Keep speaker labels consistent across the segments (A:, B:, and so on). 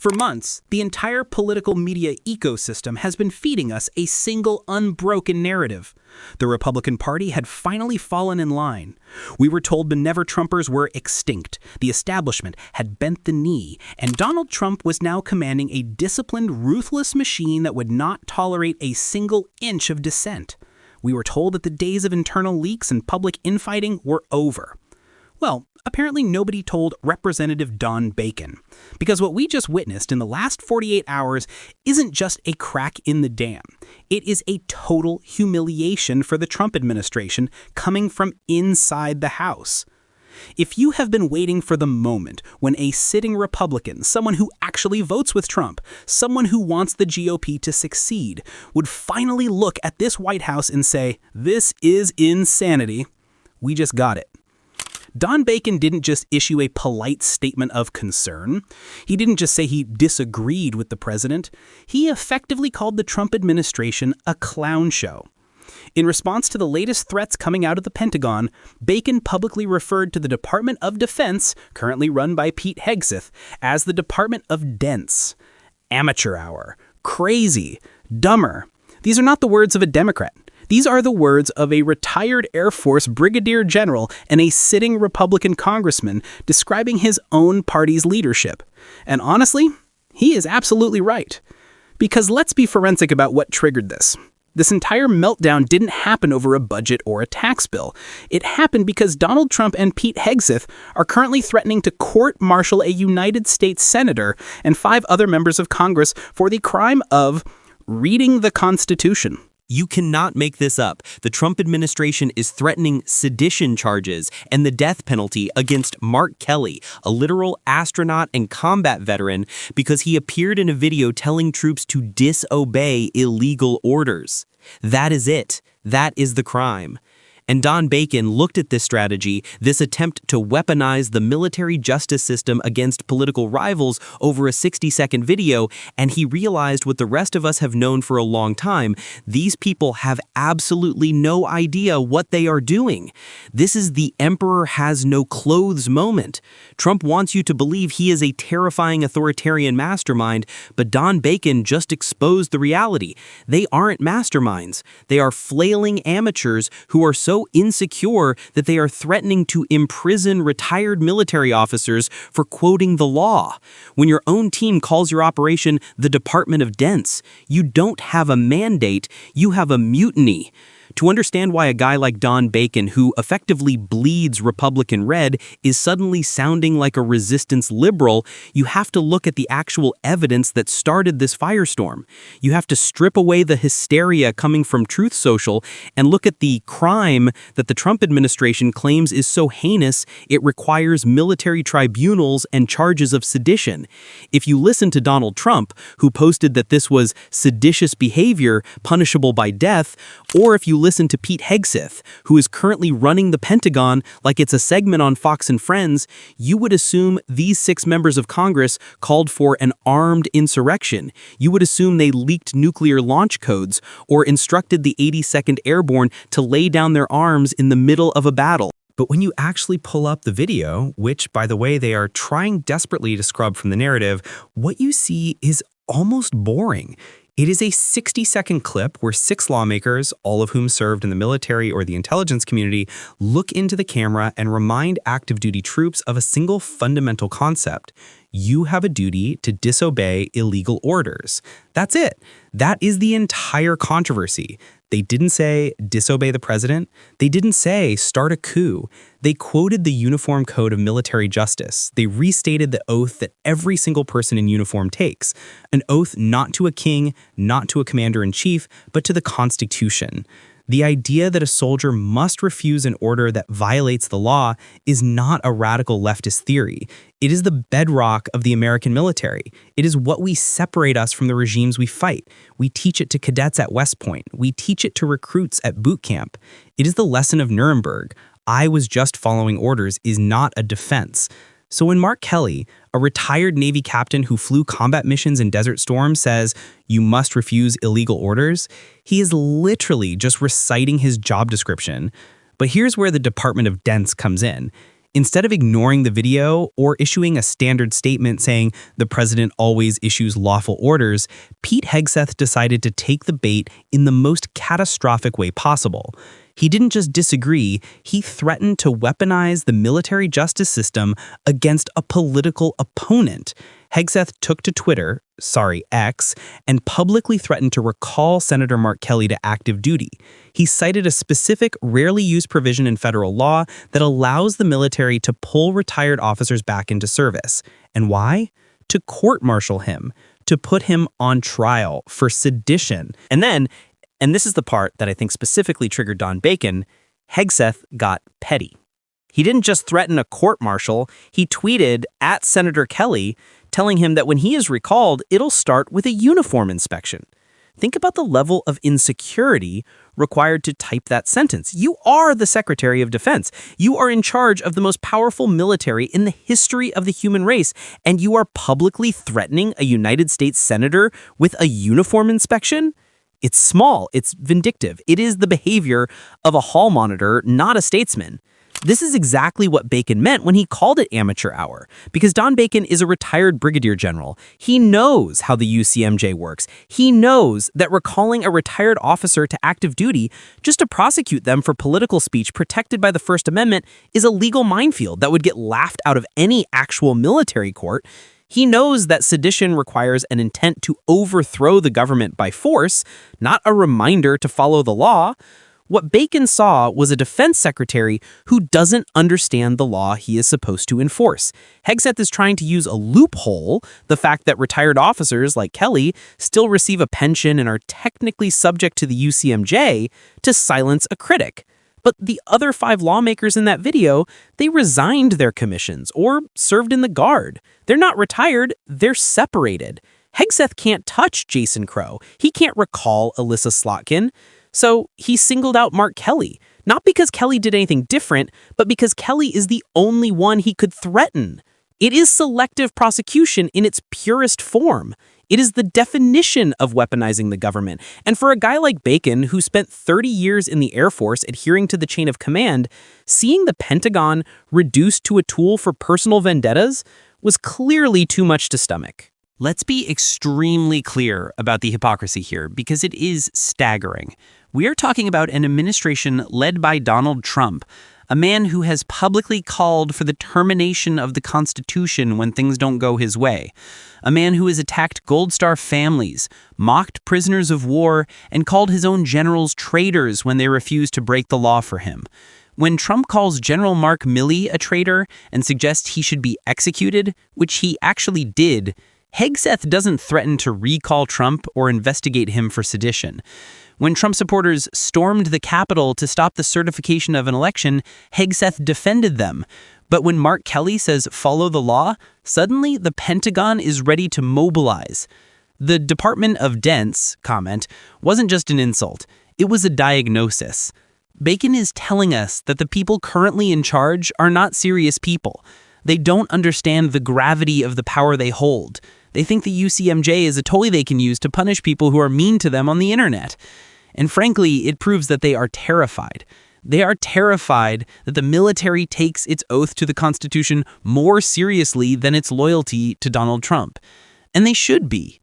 A: For months, the entire political media ecosystem has been feeding us a single unbroken narrative. The Republican Party had finally fallen in line. We were told the Never-Trumpers were extinct, the establishment had bent the knee, and Donald Trump was now commanding a disciplined, ruthless machine that would not tolerate a single inch of dissent. We were told that the days of internal leaks and public infighting were over. Well, apparently nobody told Representative Don Bacon, because what we just witnessed in the last 48 hours isn't just a crack in the dam. It is a total humiliation for the Trump administration coming from inside the House. If you have been waiting for the moment when a sitting Republican, someone who actually votes with Trump, someone who wants the GOP to succeed, would finally look at this White House and say, "This is insanity," we just got it. Don Bacon didn't just issue a polite statement of concern. He didn't just say he disagreed with the president. He effectively called the Trump administration a clown show. In response to the latest threats coming out of the Pentagon, Bacon publicly referred to the Department of Defense, currently run by Pete Hegseth, as the Department of Dense. Amateur hour. Crazy. Dumber. These are not the words of a Democrat. These are the words of a retired Air Force Brigadier General and a sitting Republican Congressman describing his own party's leadership. And honestly, he is absolutely right. Because let's be forensic about what triggered this. This entire meltdown didn't happen over a budget or a tax bill. It happened because Donald Trump and Pete Hegseth are currently threatening to court-martial a United States senator and 5 other members of Congress for the crime of reading the Constitution.
B: You cannot make this up. The Trump administration is threatening sedition charges and the death penalty against Mark Kelly, a literal astronaut and combat veteran, because he appeared in a video telling troops to disobey illegal orders. That is it. That is the crime. And Don Bacon looked at this strategy, this attempt to weaponize the military justice system against political rivals over a 60-second video, and he realized what the rest of us have known for a long time. These people have absolutely no idea what they are doing. This is the emperor has no clothes moment. Trump wants you to believe he is a terrifying authoritarian mastermind, but Don Bacon just exposed the reality. They aren't masterminds. They are flailing amateurs who are so insecure that they are threatening to imprison retired military officers for quoting the law. When your own team calls your operation the Department of Dense, you don't have a mandate, you have a mutiny. To understand why a guy like Don Bacon, who effectively bleeds Republican red, is suddenly sounding like a resistance liberal, you have to look at the actual evidence that started this firestorm. You have to strip away the hysteria coming from Truth Social and look at the crime that the Trump administration claims is so heinous it requires military tribunals and charges of sedition. If you listen to Donald Trump, who posted that this was seditious behavior punishable by death, or if you listen to Pete Hegseth, who is currently running the Pentagon like it's a segment on Fox and Friends, you would assume these 6 members of Congress called for an armed insurrection. You would assume they leaked nuclear launch codes or instructed the 82nd Airborne to lay down their arms in the middle of a battle. But when you actually pull up the video, which, by the way, they are trying desperately to scrub from the narrative, what you see is almost boring. It is a 60-second clip where 6 lawmakers, all of whom served in the military or the intelligence community, look into the camera and remind active duty troops of a single fundamental concept. You have a duty to disobey illegal orders. That's it. That is the entire controversy. They didn't say disobey the president. They didn't say start a coup. They quoted the Uniform Code of Military Justice. They restated the oath that every single person in uniform takes, an oath not to a king, not to a commander-in-chief, but to the Constitution. The idea that a soldier must refuse an order that violates the law is not a radical leftist theory. It is the bedrock of the American military. It is what we separate us from the regimes we fight. We teach it to cadets at West Point. We teach it to recruits at boot camp. It is the lesson of Nuremberg. I was just following orders is not a defense. So when Mark Kelly, a retired Navy captain who flew combat missions in Desert Storm, says, "You must refuse illegal orders," he is literally just reciting his job description. But here's where the Department of Dense comes in. Instead of ignoring the video or issuing a standard statement saying the president always issues lawful orders, Pete Hegseth decided to take the bait in the most catastrophic way possible. He didn't just disagree, he threatened to weaponize the military justice system against a political opponent. Hegseth took to Twitter, X, and publicly threatened to recall Senator Mark Kelly to active duty. He cited a specific, rarely used provision in federal law that allows the military to pull retired officers back into service. And why? To court-martial him, to put him on trial for sedition. And this is the part that I think specifically triggered Don Bacon, Hegseth got petty. He didn't just threaten a court-martial, he tweeted at Senator Kelly, telling him that when he is recalled, it'll start with a uniform inspection. Think about the level of insecurity required to type that sentence. You are the Secretary of Defense. You are in charge of the most powerful military in the history of the human race, and you are publicly threatening a United States senator with a uniform inspection? It's small, it's vindictive. It is the behavior of a hall monitor, not a statesman. This is exactly what Bacon meant when he called it amateur hour, because Don Bacon is a retired brigadier general. He knows how the UCMJ works. He knows that recalling a retired officer to active duty just to prosecute them for political speech protected by the First Amendment is a legal minefield that would get laughed out of any actual military court. He knows that sedition requires an intent to overthrow the government by force, not a reminder to follow the law. What Bacon saw was a defense secretary who doesn't understand the law he is supposed to enforce. Hegseth is trying to use a loophole, the fact that retired officers like Kelly still receive a pension and are technically subject to the UCMJ, to silence a critic. But the other 5 lawmakers in that video, they resigned their commissions or served in the Guard. They're not retired, they're separated. Hegseth can't touch Jason Crow. He can't recall Alyssa Slotkin. So he singled out Mark Kelly, not because Kelly did anything different, but because Kelly is the only one he could threaten. It is selective prosecution in its purest form. It is the definition of weaponizing the government. And for a guy like Bacon, who spent 30 years in the Air Force adhering to the chain of command, seeing the Pentagon reduced to a tool for personal vendettas was clearly too much to stomach.
A: Let's be extremely clear about the hypocrisy here, because it is staggering. We are talking about an administration led by Donald Trump, a man who has publicly called for the termination of the Constitution when things don't go his way, a man who has attacked Gold Star families, mocked prisoners of war, and called his own generals traitors when they refused to break the law for him. When Trump calls General Mark Milley a traitor and suggests he should be executed, which he actually did, Hegseth doesn't threaten to recall Trump or investigate him for sedition. When Trump supporters stormed the Capitol to stop the certification of an election, Hegseth defended them. But when Mark Kelly says follow the law, suddenly the Pentagon is ready to mobilize. The Department of Defense comment wasn't just an insult, it was a diagnosis. Bacon is telling us that the people currently in charge are not serious people. They don't understand the gravity of the power they hold. They think the UCMJ is a toy they can use to punish people who are mean to them on the internet. And frankly, it proves that they are terrified. They are terrified that the military takes its oath to the Constitution more seriously than its loyalty to Donald Trump. And they should be.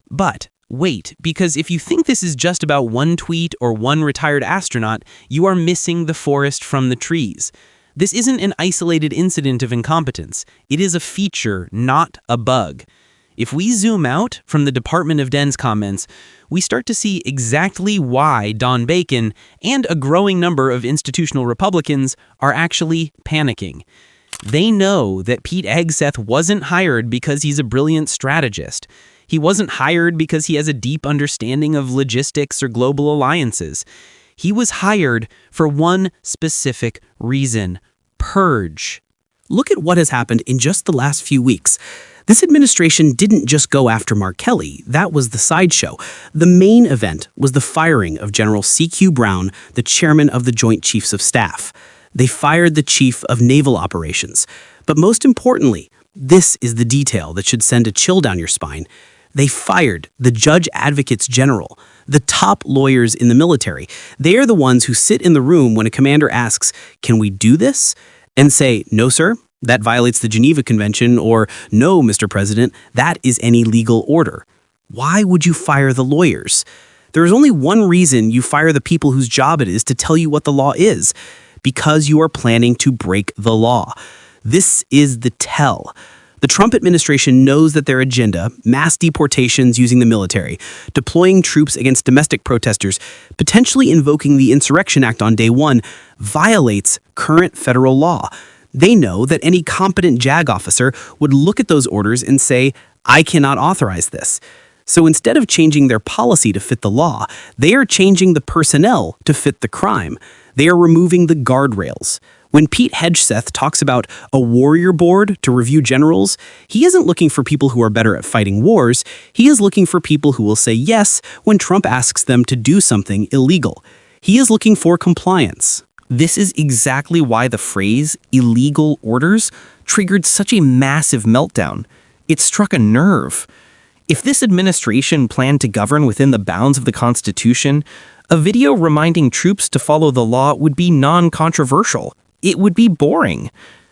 A: But wait, because if you think this is just about one tweet or one retired astronaut, you are missing the forest from the trees. This isn't an isolated incident of incompetence. It is a feature, not a bug. If we zoom out from the Department of Defense comments, we start to see exactly why Don Bacon and a growing number of institutional Republicans are actually panicking. They know that Pete Hegseth wasn't hired because he's a brilliant strategist. He wasn't hired because he has a deep understanding of logistics or global alliances. He was hired for one specific reason: purge. Look at what has happened in just the last few weeks. This administration didn't just go after Mark Kelly. That was the sideshow. The main event was the firing of General C.Q. Brown, the chairman of the Joint Chiefs of Staff. They fired the chief of naval operations. But most importantly, this is the detail that should send a chill down your spine. They fired the judge advocates general, the top lawyers in the military. They are the ones who sit in the room when a commander asks, "Can we do this?"
B: and say, "No, sir, that violates the Geneva Convention," or "No, Mr. President, that is an illegal order." Why would you fire the lawyers? There is only one reason you fire the people whose job it is to tell you what the law is: because you are planning to break the law. This is the tell. The Trump administration knows that their agenda, mass deportations using the military, deploying troops against domestic protesters, potentially invoking the Insurrection Act on day one, violates current federal law. They know that any competent JAG officer would look at those orders and say, "I cannot authorize this." So instead of changing their policy to fit the law, they are changing the personnel to fit the crime. They are removing the guardrails. When Pete Hegseth talks about a warrior board to review generals, he isn't looking for people who are better at fighting wars. He is looking for people who will say yes when Trump asks them to do something illegal. He is looking for compliance. This is exactly why the phrase illegal orders triggered such a massive meltdown. It struck a nerve. If this administration planned to govern within the bounds of the Constitution, a video reminding troops to follow the law would be non-controversial. It would be boring.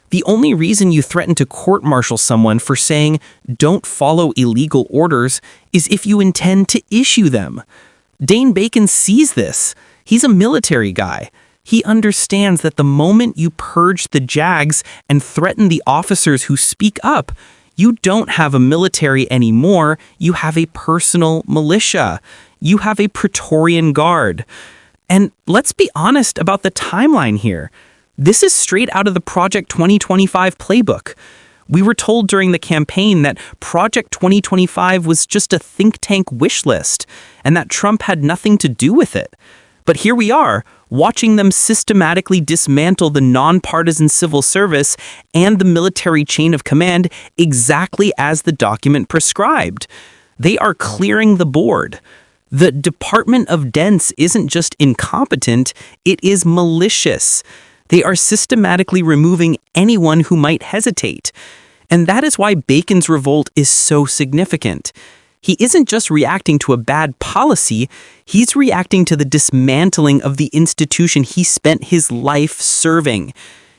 B: The only reason you threaten to court-martial someone for saying, "Don't follow illegal orders," is if you intend to issue them. Don Bacon sees this. He's a military guy. He understands that the moment you purge the JAGs and threaten the officers who speak up, you don't have a military anymore. You have a personal militia. You have a Praetorian Guard. And let's be honest about the timeline here. This is straight out of the Project 2025 playbook. We were told during the campaign that Project 2025 was just a think tank wish list and that Trump had nothing to do with it. But here we are, watching them systematically dismantle the nonpartisan civil service and the military chain of command exactly as the document prescribed. They are clearing the board. The Department of Defense isn't just incompetent, it is malicious. They are systematically removing anyone who might hesitate. And that is why Bacon's revolt is so significant. He isn't just reacting to a bad policy, he's reacting to the dismantling of the institution he spent his life serving.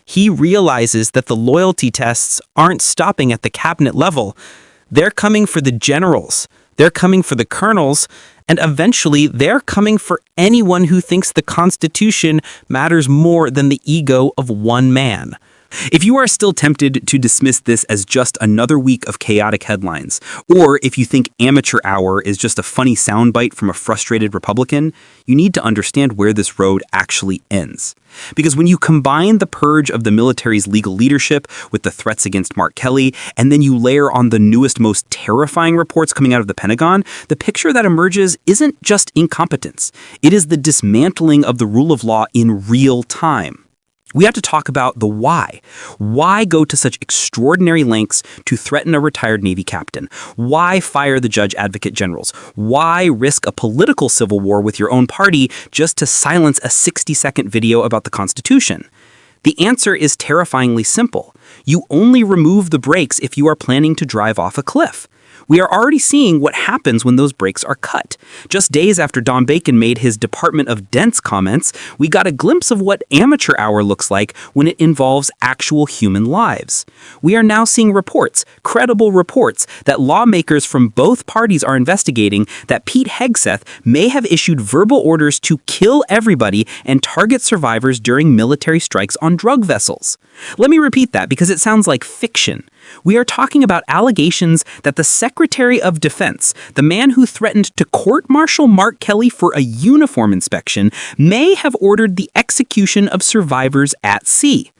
B: He realizes that the loyalty tests aren't stopping at the cabinet level. They're coming for the generals, they're coming for the colonels, and eventually they're coming for anyone who thinks the Constitution matters more than the ego of one man. If you are still tempted to dismiss this as just another week of chaotic headlines, or if you think Amateur Hour is just a funny soundbite from a frustrated Republican, you need to understand where this road actually ends. Because when you combine the purge of the military's legal leadership with the threats against Mark Kelly, and then you layer on the newest, most terrifying reports coming out of the Pentagon, the picture that emerges isn't just incompetence. It is the dismantling of the rule of law in real time. We have to talk about the why. Why go to such extraordinary lengths to threaten a retired Navy captain? Why fire the judge advocate generals? Why risk a political civil war with your own party just to silence a 60-second video about the Constitution? The answer is terrifyingly simple. You only remove the brakes if you are planning to drive off a cliff. We are already seeing what happens when those brakes are cut. Just days after Don Bacon made his Department of Defense comments, we got a glimpse of what Amateur Hour looks like when it involves actual human lives. We are now seeing reports, credible reports, that lawmakers from both parties are investigating that Pete Hegseth may have issued verbal orders to kill everybody and target survivors during military strikes on drug vessels. Let me repeat that because it sounds like fiction. We are talking about allegations that the Secretary of Defense, the man who threatened to court-martial Mark Kelly for a uniform inspection, may have ordered the execution of survivors at sea.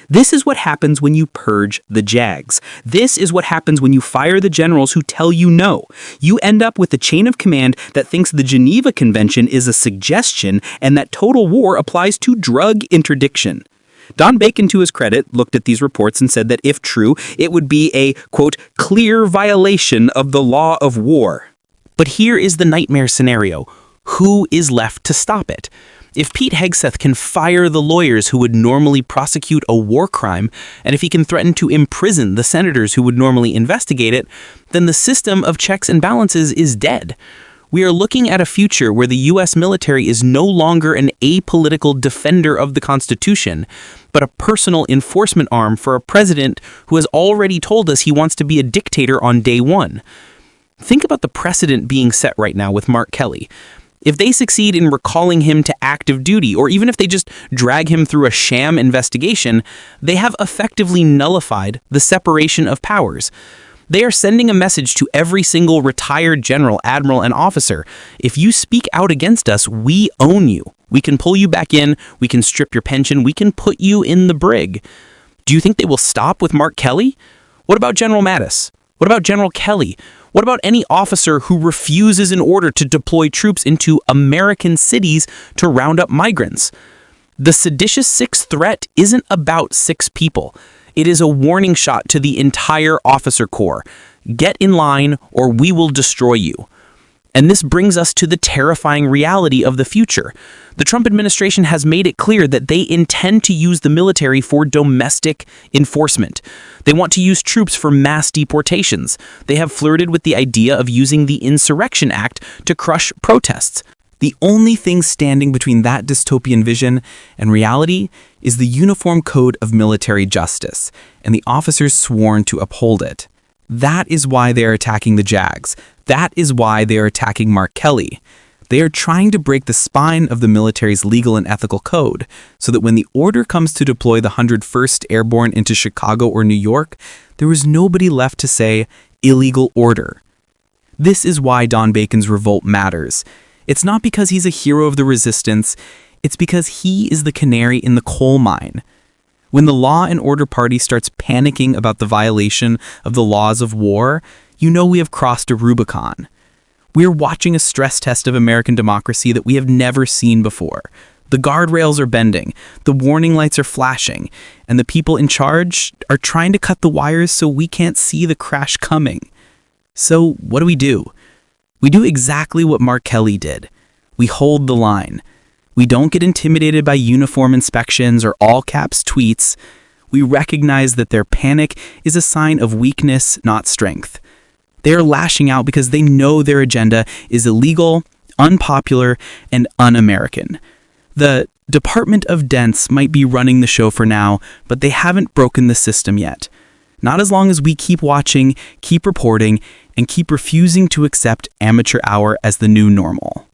B: This is what happens when you purge the JAGs. This is what happens when you fire the generals who tell you no. You end up with a chain of command that thinks the Geneva Convention is a suggestion and that total war applies to drug interdiction. Don Bacon, to his credit, looked at these reports and said that if true, it would be a, quote, clear violation of the law of war. But here is the nightmare scenario. Who is left to stop it? If Pete Hegseth can fire the lawyers who would normally prosecute a war crime, and if he can threaten to imprison the senators who would normally investigate it, then the system of checks and balances is dead.
A: We are looking at a future where the U.S. military is no longer an apolitical defender of the Constitution, but a personal enforcement arm for a president who has already told us he wants to be a dictator on day one. Think about the precedent being set right now with Mark Kelly. If they succeed in recalling him to active duty, or even if they just drag him through a sham investigation, they have effectively nullified the separation of powers. They are sending a message to every single retired general, admiral, and officer. If you speak out against us, we own you. We can pull you back in, we can strip your pension, we can put you in the brig. Do you think they will stop with Mark Kelly? What about General Mattis? What about General Kelly? What about any officer who refuses an order to deploy troops into American cities to round up migrants? The seditious sixth threat isn't about 6 people. It is a warning shot to the entire officer corps. Get in line or we will destroy you. And this brings us to the terrifying reality of the future. The Trump administration has made it clear that they intend to use the military for domestic enforcement. They want to use troops for mass deportations. They have flirted with the idea of using the Insurrection Act to crush protests. The only thing standing between that dystopian vision and reality is the Uniform Code of Military Justice, and the officers sworn to uphold it. That is why they are attacking the JAGs. That is why they are attacking Mark Kelly. They are trying to break the spine of the military's legal and ethical code, so that when the order comes to deploy the 101st Airborne into Chicago or New York, there is nobody left to say, illegal order. This is why Don Bacon's revolt matters. It's not because he's a hero of the resistance, it's because he is the canary in the coal mine. When the Law and Order Party starts panicking about the violation of the laws of war, you know we have crossed a Rubicon. We're watching a stress test of American democracy that we have never seen before. The guardrails are bending, the warning lights are flashing, and the people in charge are trying to cut the wires so we can't see the crash coming. So what do? We do exactly what Mark Kelly did. We hold the line. We don't get intimidated by uniform inspections or all-caps tweets. We recognize that their panic is a sign of weakness, not strength. They are lashing out because they know their agenda is illegal, unpopular, and un-American. The Department of Defense might be running the show for now, but they haven't broken the system yet. Not as long as we keep watching, keep reporting, and keep refusing to accept amateur hour as the new normal.